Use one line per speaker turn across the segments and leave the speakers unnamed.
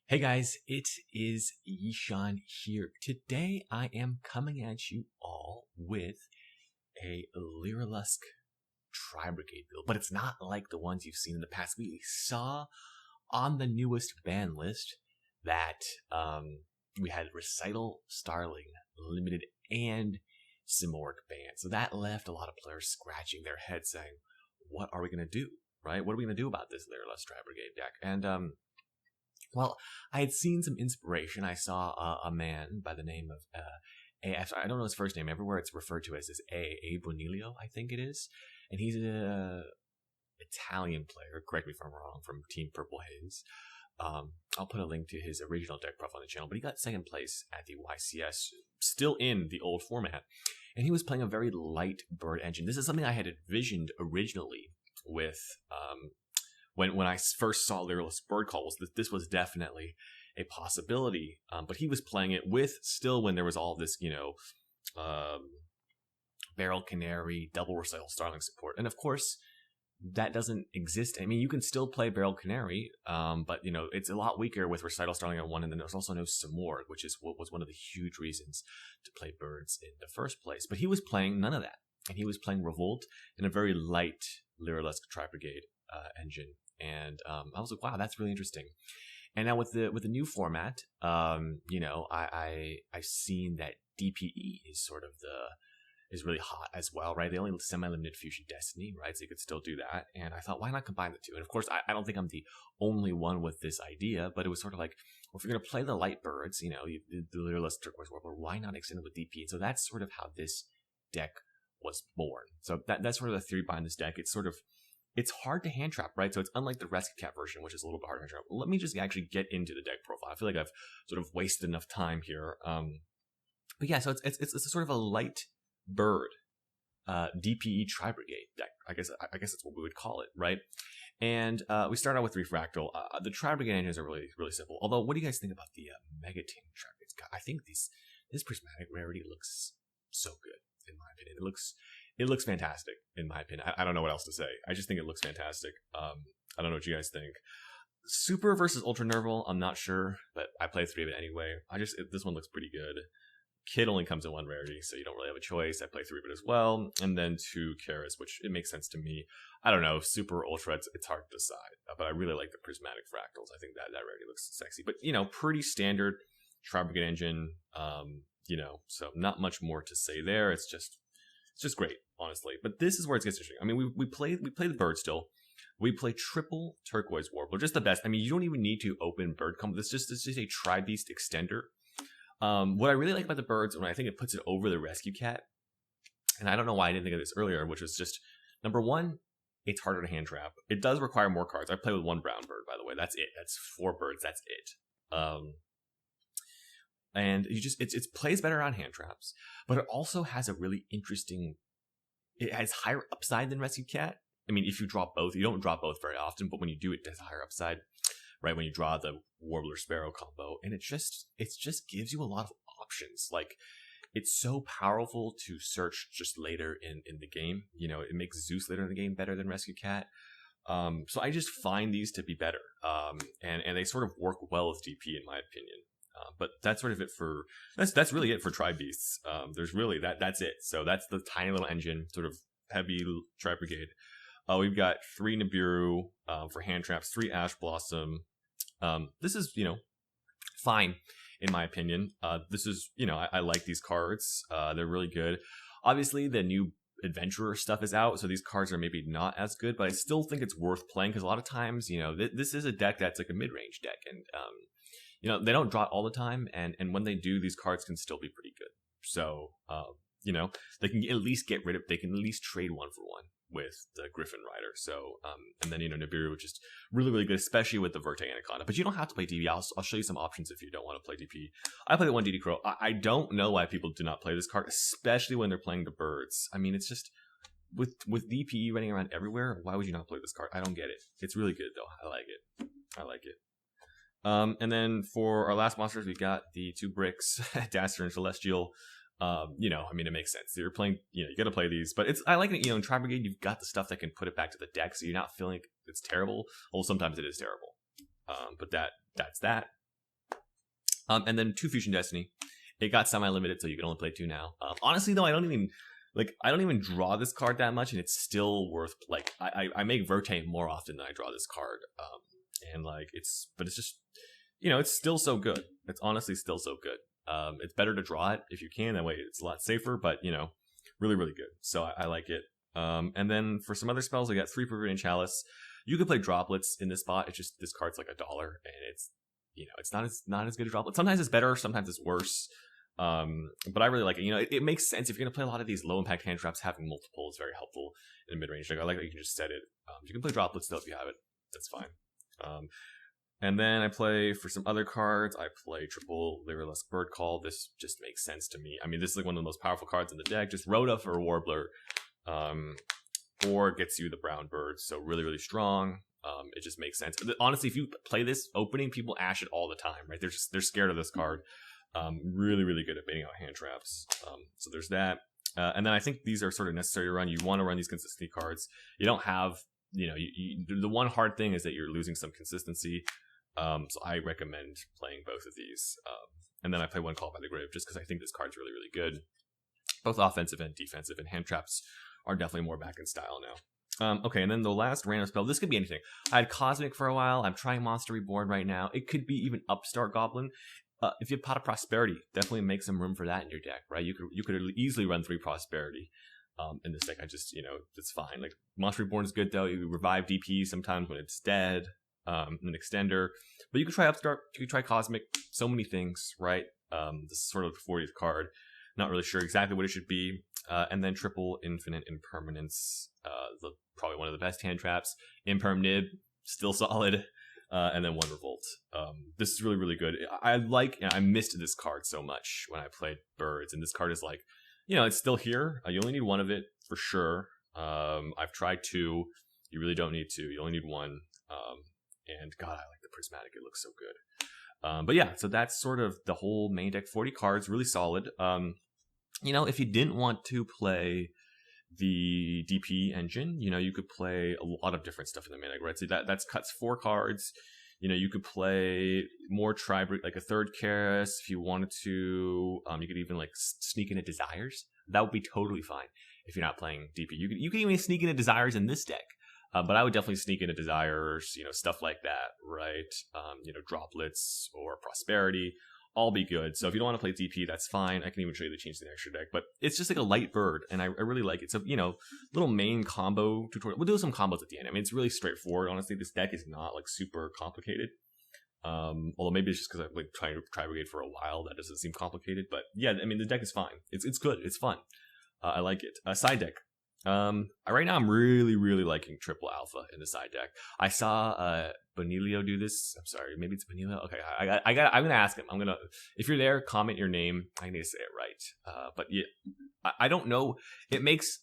Hey guys, it is Yishan here. Today I am coming at you all with a Lyrilusc Tri-Brigade build, but it's not like the ones you've seen in the past. We saw on the newest ban list that we had Recital, Starling, Limited, and Simoric banned. So that left a lot of players scratching their heads saying, what are we going to do, right? What are we going to do about this Lyrilusc Tri-Brigade deck? And well, I had seen some inspiration. I saw a man by the name of I don't know his first name. Everywhere it's referred to as A Bonilio, I think it is. And he's an Italian player, correct me if I'm wrong, from Team Purple Haze. I'll put a link to his original deck profile on the channel, but he got second place at the YCS, still in the old format. And he was playing a very light bird engine. This is something I had envisioned originally with when I first saw Lyrilusc Bird Call, was that this was definitely a possibility. But he was playing it with still when there was all this, Barrel Canary, double Recital Starling support. And of course, that doesn't exist. I mean, you can still play Barrel Canary, but it's a lot weaker with Recital Starling on one, and then there's also no Simoric, which is what was one of the huge reasons to play birds in the first place. But he was playing none of that, and he was playing Revolt in a very light Lyrilusc Tri-Brigade engine. And I was like, wow, that's really interesting. And now with the new format, I've seen that DPE is is really hot as well, right? They only semi-limited Fusion Destiny, right? So you could still do that. And I thought, why not combine the two? And of course, I don't think I'm the only one with this idea, but it was sort of like, well, if you're going to play the light birds, the Lyrilusc Turquoise Warbler, why not extend it with DPE? And so that's sort of how this deck was born. So that's sort of the theory behind this deck. It's hard to hand trap, right? So it's unlike the Rescue Cat version, which is a little bit harder to hand trap. Let me just actually get into the deck profile. I feel like I've sort of wasted enough time here. But yeah, so it's a sort of a light bird DPE Tri-Brigade deck. I guess that's what we would call it, right? And we start out with Refractal. The Tri-Brigade engines are really, really simple. Although, what do you guys think about the Megating Tri-Brigades? I think this prismatic rarity looks so good, in my opinion. It looks fantastic, in my opinion. I don't know what else to say. I just think it looks fantastic. I don't know what you guys think. Super versus Ultra Nerval, I'm not sure, but I play 3 of it anyway. This one looks pretty good. Kid only comes in 1 rarity, so you don't really have a choice. I play 3 of it as well. And then 2 Karas, which it makes sense to me. I don't know, Super, Ultra, it's hard to decide. But I really like the Prismatic Fractals. I think that rarity looks sexy. But, pretty standard Tri-Brigade engine. So not much more to say there. It's just great, honestly. But this is where it gets interesting. I mean, we play the bird still. We play triple Turquoise Warbler, just the best. I mean, you don't even need to open bird combo. This is just a Tri-Beast extender. What I really like about the birds, and I think it puts it over the Rescue Cat, and I don't know why I didn't think of this earlier, which was just, number one, it's harder to hand trap. It does require more cards. I play with 1 brown bird, by the way. That's it. That's 4 birds. That's it. And it plays better on hand traps, but it also has a really interesting, it has higher upside than Rescue Cat. I mean, if you draw both, you don't draw both very often, but when you do, it has a higher upside, right? When you draw the Warbler Sparrow combo, and it just gives you a lot of options. Like, it's so powerful to search just later in the game. It makes Zeus later in the game better than Rescue Cat. So I just find these to be better. And they sort of work well with DP, in my opinion. But that's sort of it for, that's really it for Tri-Beasts. There's really, that's it. So that's the tiny little engine, sort of heavy Tri-Brigade. We've got 3 Nibiru for hand traps, 3 Ash Blossom. This is, fine, in my opinion. This is, I like these cards. They're really good. Obviously, the new Adventurer stuff is out, so these cards are maybe not as good, but I still think it's worth playing, because a lot of times, this is a deck that's like a mid-range deck, and they don't draw it all the time, and when they do, these cards can still be pretty good. So, they can at least they can at least trade 1 for 1 with the Griffin Rider. So, and then, Nibiru, which is really, really good, especially with the Verte Anaconda. But you don't have to play DP. I'll show you some options if you don't want to play DP. I play the 1 DD Crow. I don't know why people do not play this card, especially when they're playing the birds. I mean, it's just, with DPE running around everywhere, why would you not play this card? I don't get it. It's really good, though. I like it. And then for our last monsters, we got the 2 bricks, Daster and Celestial. I mean, it makes sense. You're playing, you got to play these, but I like it, in Tri-Brigade, you've got the stuff that can put it back to the deck, so you're not feeling it's terrible. Well, sometimes it is terrible. But that's that. And then 2 Fusion Destiny. It got semi-limited, so you can only play 2 now. Honestly, though, I don't even draw this card that much, and it's still worth, like, I make Verte more often than I draw this card. And like, it's just, you know, it's still so good. It's honestly still so good. It's better to draw it if you can, that way it's a lot safer, but, you know, really, really good. So I like it. And then for some other spells, I got 3 Provident Chalice. You could play Droplets in this spot. It's just, this card's like $1, and it's, you know, it's not as good as Droplet. Sometimes it's better, sometimes it's worse. But I really like it. You know, it makes sense if you're gonna play a lot of these low impact hand traps. Having multiple is very helpful in mid range. Like, I like that you can just set it. You can play Droplets though if you have it. That's fine. And then I play for some other cards. I play triple Lyrilusc Bird Call. This just makes sense to me. I mean, this is like one of the most powerful cards in the deck. Just Rhoda for a Warbler, or gets you the brown bird. So really, really strong. It just makes sense. Honestly, if you play this opening, people ash it all the time, right? They're scared of this card. Really, really good at baiting out hand traps. So there's that. And then I think these are sort of necessary to run. You want to run these consistency cards. You don't have, you know, the one hard thing is that you're losing some consistency. So I recommend playing both of these. And then I play one Call by the Grave just because I think this card's really, really good. Both offensive and defensive, and hand traps are definitely more back in style now. Okay, and then the last random spell. This could be anything. I had Cosmic for a while. I'm trying Monster Reborn right now. It could be even Upstart Goblin. If you have Pot of Prosperity, definitely make some room for that in your deck, right? You could easily run 3 Prosperity in this deck. I just, you know, it's fine. Like, Monster Reborn is good though. You revive DP sometimes when it's dead, an extender. But you could try Upstart. You could try Cosmic. So many things, right? This is sort of the 40th card. Not really sure exactly what it should be. And then triple Infinite Impermanence. Probably one of the best hand traps. Imperm Nib, still solid. And then 1 Revolt. This is really, really good. I missed this card so much when I played Birds, and this card is like, you know, it's still here. You only need 1 of it for sure. I've tried 2. You really don't need 2. You only need 1. And God, I like the Prismatic. It looks so good. But yeah, so that's sort of the whole main deck. 40 cards, really solid. You know, if you didn't want to play the DPE engine, you know, you could play a lot of different stuff in the main deck, right? So that's cuts 4 cards. You know, you could play more Tri-Brigade, like a 3rd Karis if you wanted to. You could even like sneak into Desires. That would be totally fine if you're not playing DPE. You could even sneak into Desires in this deck. But I would definitely sneak into Desires, you know, stuff like that, right? You know, Droplets or Prosperity. All be good. So if you don't want to play DP, that's fine. I can even show you the change to the extra deck. But it's just like a light bird, and I really like it. So, you know, little main combo tutorial. We'll do some combos at the end. I mean, it's really straightforward. Honestly, this deck is not like super complicated. Although maybe it's just because I've like trying to Tri-Brigade for a while. That doesn't seem complicated. But yeah, I mean, the deck is fine. It's good. It's fun. I like it. Side deck. Right now I'm really, really liking triple alpha in the side deck. I saw Benilio do this. I'm sorry, maybe it's Benilio. Okay, I'm gonna ask him. If you're there, comment your name. I need to say it right. But yeah, I don't know. It makes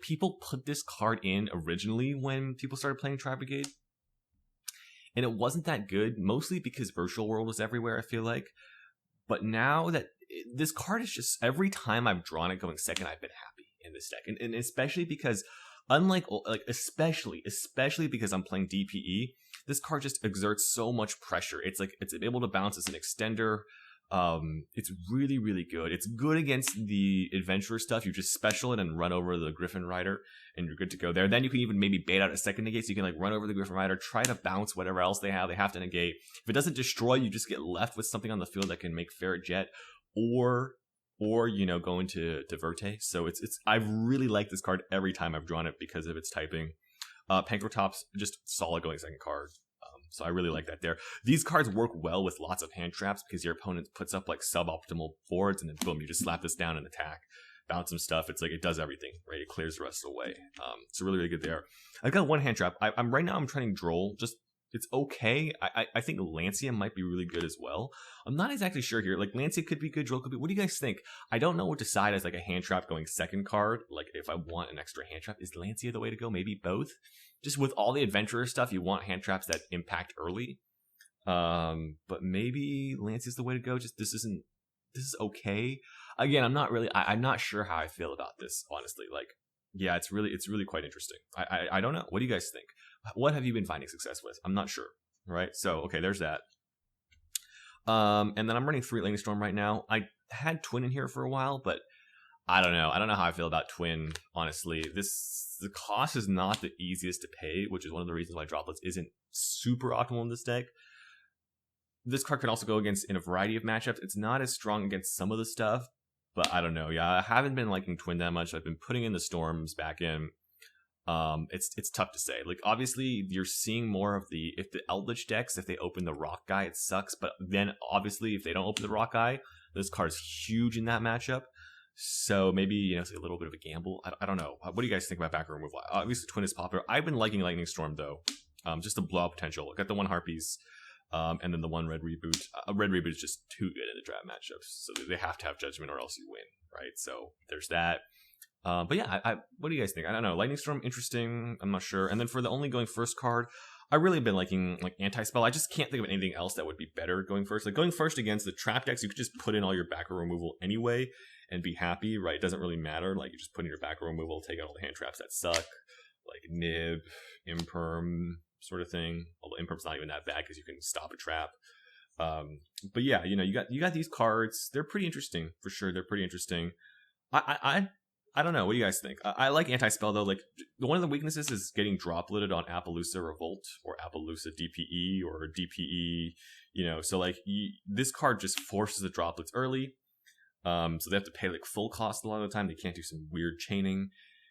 people put this card in originally when people started playing Tri-Brigade, and it wasn't that good. Mostly because Virtual World was everywhere. I feel like, but now that this card is just every time I've drawn it going second, I've been happy in this deck, and especially because especially because I'm playing DPE, this card just exerts so much pressure. It's able to bounce as an extender. It's really, really good. It's good against the adventurer stuff. You just special it and run over the Griffin Rider, and you're good to go there. Then you can even maybe bait out a second negate, so you can like run over the Griffin Rider, try to bounce whatever else they have to negate. If it doesn't destroy, you just get left with something on the field that can make Ferret Jet, or you know, go into Verte. So I really like this card every time I've drawn it because of its typing. Pancrotop's just solid going second card. So I really like that there. These cards work well with lots of hand traps because your opponent puts up like suboptimal boards, and then boom, you just slap this down and attack, bounce some stuff. It's like it does everything, right? It clears the rest away. It's really, really good there. I've got 1 hand trap. I'm right now I'm trying Droll. Just it's okay. I think Lancia might be really good as well. I'm not exactly sure here. Like, Lancia could be good, Droll could be. What do you guys think? I don't know what to decide as like a hand trap going second card. Like, if I want an extra hand trap, is Lancia the way to go? Maybe both. Just with all the adventurer stuff, you want hand traps that impact early. But maybe Lancia's the way to go. Just this is okay. Again, I'm not sure how I feel about this, honestly. Like, yeah, it's really quite interesting. I don't know. What do you guys think? What have you been finding success with? I'm not sure. Right? So, okay, there's that. And then I'm running 3 Lightning Storm right now. I had Twin in here for a while, but I don't know. I don't know how I feel about Twin, honestly. The cost is not the easiest to pay, which is one of the reasons why Droplets isn't super optimal in this deck. This card can also go against in a variety of matchups. It's not as strong against some of the stuff, but I don't know. Yeah, I haven't been liking Twin that much. I've been putting in the Storms back in. It's tough to say. Like, obviously, you're seeing more of if the Eldritch decks, if they open the Rock Guy, it sucks. But then, obviously, if they don't open the Rock Guy, this card's huge in that matchup. So maybe, it's a little bit of a gamble. I don't know. What do you guys think about back row removal? Obviously, Twin is popular. I've been liking Lightning Storm, though. Just the blowout potential. I got the 1 Harpies, and then the 1 Red Reboot. Red Reboot is just too good in the draft matchups. So they have to have Judgment or else you win, right? So there's that. But yeah, what do you guys think? I don't know. Lightning Storm, interesting. I'm not sure. And then for the only going first card, I really been liking like Anti-Spell. I just can't think of anything else that would be better going first. Like going first against the trap decks, you could just put in all your back row removal anyway and be happy, right? It doesn't really matter. Like you just put in your back row removal, take out all the hand traps that suck, like Nib, Imperm, sort of thing. Although Imperm's not even that bad because you can stop a trap. But yeah, you got these cards. They're pretty interesting for sure. They're pretty interesting. I don't know. What do you guys think? I like Anti-Spell, though. Like, one of the weaknesses is getting dropleted on Appaloosa Revolt or Appaloosa DPE or DPE, so, like, this card just forces the droplets early. So they have to pay, like, full cost a lot of the time. They can't do some weird chaining.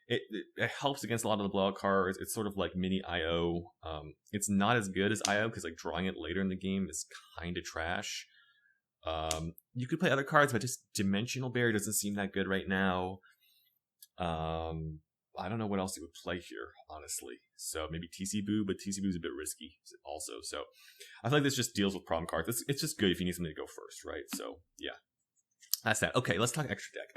It helps against a lot of the blowout cards. It's sort of like mini IO. It's not as good as IO because, like, drawing it later in the game is kind of trash. You could play other cards, but just Dimensional Barrier doesn't seem that good right now. I don't know what else you would play here, honestly. So maybe TC Boo, but TC Boo is a bit risky also. So I feel like this just deals with problem cards. It's just good if you need something to go first, right? So yeah, that's that. Okay, let's talk extra deck.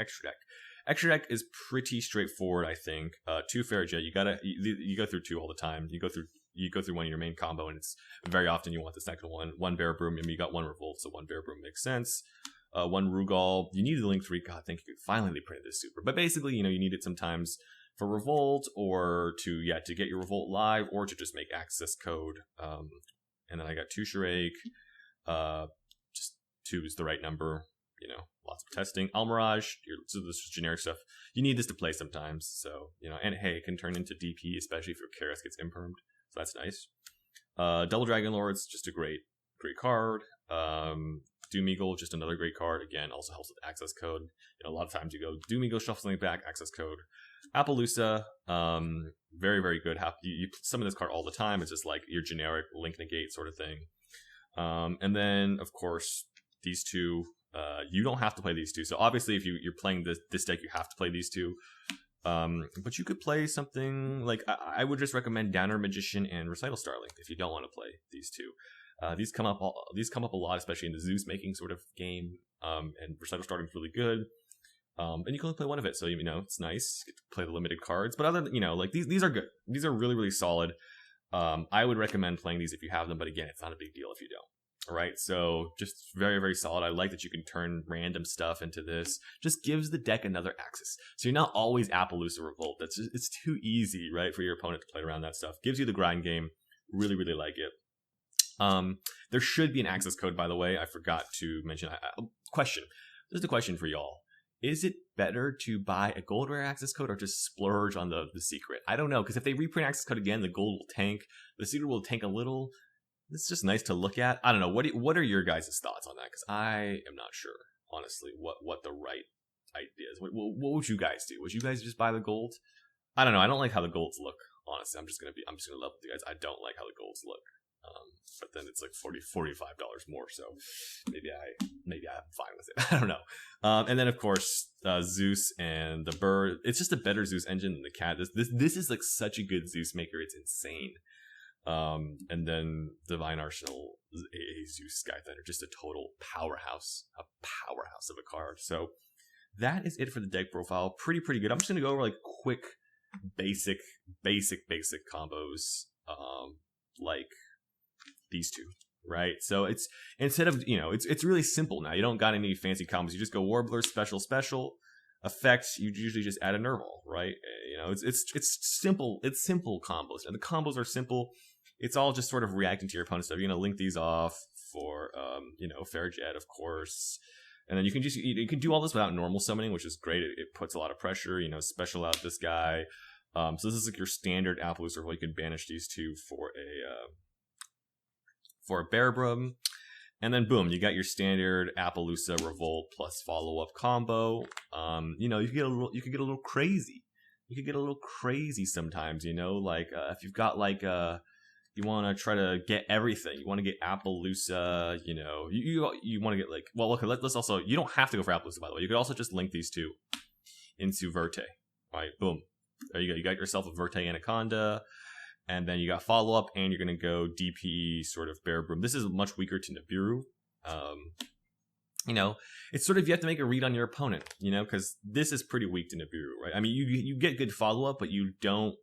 Extra deck is pretty straightforward, I think. 2 Ferrojet. You go through 2 all the time. You go through one of your main combo, and it's very often you want the second one. 1 Bear Broom. I mean, you got 1 Revolt, so 1 Bear Broom makes sense. 1 Rugal. You need the Link 3. God, thank you. Finally, they printed this super. But basically, you need it sometimes for Revolt or to get your Revolt live or to just make access code. And then I got 2 Shurake. Just 2 is the right number. Lots of testing. Almirage. So this is generic stuff. You need this to play sometimes. So, and hey, it can turn into DP, especially if your Karas gets impermed. So that's nice. Double Dragon Lords, just a great card. Doom Eagle, just another great card. Again, also helps with access code. A lot of times you go Doom Eagle, shuffle something back, access code. Appaloosa, very, very good. You summon this card all the time. It's just like your generic Link Negate sort of thing. And then, of course, these 2. You don't have to play these 2. So obviously, if you're playing this deck, you have to play these 2. But you could play something like I would just recommend Downer Magician and Recital Starling if you don't want to play these 2. These come up a lot, especially in the Zeus making sort of game. And Recital Starting is really good. And you can only play 1 of it, so it's nice. You get to play the limited cards. But other than like these are good. These are really, really solid. I would recommend playing these if you have them, but again, it's not a big deal if you don't. All right, so just very, very solid. I like that you can turn random stuff into this. Just gives the deck another axis. So you're not always Appaloosa Revolt. It's too easy, right, for your opponent to play around that stuff. Gives you the grind game. Really, really like it. There should be an access code, by the way. I forgot to mention. Question. This is a question for y'all. Is it better to buy a gold rare access code or just splurge on the secret? I don't know, because if they reprint access code again, the gold will tank. The secret will tank a little. It's just nice to look at. I don't know. What are your guys' thoughts on that? Because I am not sure, honestly, what the right idea is. What would you guys do? Would you guys just buy the gold? I don't know. I don't like how the golds look. Honestly, I'm just gonna level with you guys. I don't like how the golds look. But then it's like $45 more. So maybe I'm fine with it. I don't know. And then of course Zeus and the bird. It's just a better Zeus engine than the cat. This is like such a good Zeus maker. It's insane. And then Divine Arsenal, a Zeus Sky Thunder, just a total powerhouse of a card. So that is it for the deck profile. Pretty good. I'm just gonna go over like quick, basic combos, like these 2, right? So it's instead of it's really simple now. You don't got any fancy combos. You just go Warbler, special effects. You usually just add a Nerval, right? It's simple. It's simple combos, and the combos are simple. It's all just sort of reacting to your opponent's stuff. You're gonna link these off for, you know, Fairjet, of course. And then you can do all this without normal summoning, which is great. It puts a lot of pressure, you know, special out this guy. So this is like your standard Appaloosa revolt. You can banish these two for a Bear Brum. And then boom, you got your standard Appaloosa revolt plus follow-up combo. You know, you could get a little crazy. You could get a little crazy sometimes, you know, like if you've got like you want to try to get everything. You want to get Appaloosa, you know, you want to get like, well, okay, let's also, you don't have to go for Appaloosa, by the way. You could also just link these two into Verte. All right, boom. There you go. You got yourself a Verte Anaconda, and then you got follow-up, and you're going to go DPE sort of Bear Brum. This is much weaker to Nibiru. You know, it's sort of, you have to make a read on your opponent, you know, because this is pretty weak to Nibiru, right? I mean, you get good follow-up, but you don't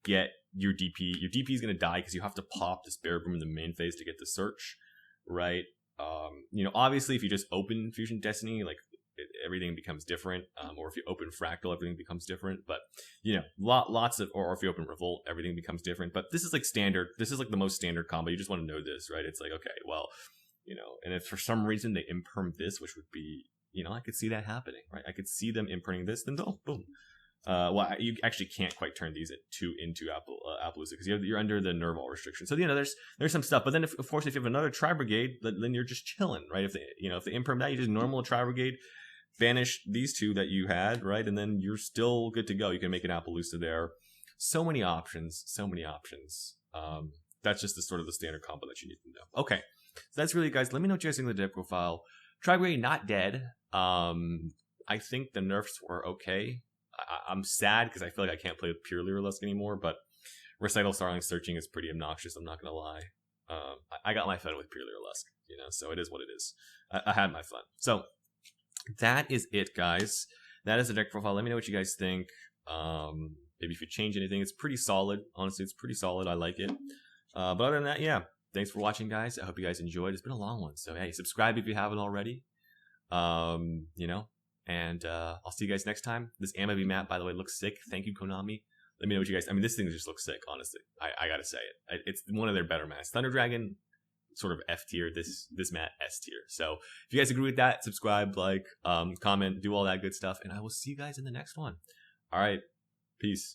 get your DP. Your DP is going to die because you have to pop this Bear Brum in the main phase to get the search, right? You know, obviously, if you just open Fusion Destiny, like, everything becomes different, or if you open Fractal, everything becomes different. But you know, lots of, or if you open Revolt, everything becomes different. But this is like standard. This is like the most standard combo. You just want to know this, right? It's like, okay, well, you know, and if for some reason they imperm this, which would be, you know, I could see that happening, right? I could see them imprinting this, then boom. Well, you actually can't quite turn these into Appaloosa because you're under the Nerval restriction. So you know, there's some stuff. But then, of course, if you have another Tri-Brigade, then you're just chilling, right? If they imperm that, you just normal Tri-Brigade, banish these two that you had, right? And then you're still good to go. You can make an Appaloosa there. So many options. That's just the sort of the standard combo that you need to know. Okay, so that's really, guys. Let me know what you guys think of the deck profile. Tri-Brigade not dead. I think the nerfs were okay. I'm sad because I feel like I can't play with pure Lyrilusc anymore, but Recital Starling Searching is pretty obnoxious, I'm not going to lie. I got my fun with pure Lyrilusc, you know, so it is what it is. I had my fun. So that is it, guys. That is the deck profile. Let me know what you guys think. Maybe if you change anything. It's pretty solid. Honestly, it's pretty solid. I like it. But other than that, yeah. Thanks for watching, guys. I hope you guys enjoyed. It's been a long one, so hey, subscribe if you haven't already. You know, and I'll see you guys next time. This Amabi map, by the way, looks sick. Thank you, Konami. Let me know what you guys. I mean, this thing just looks sick. Honestly, I gotta say it. It's one of their better maps. Thunder Dragon, sort of F tier. This mat S tier. So if you guys agree with that, subscribe, like, comment, do all that good stuff, and I will see you guys in the next one. All right, peace.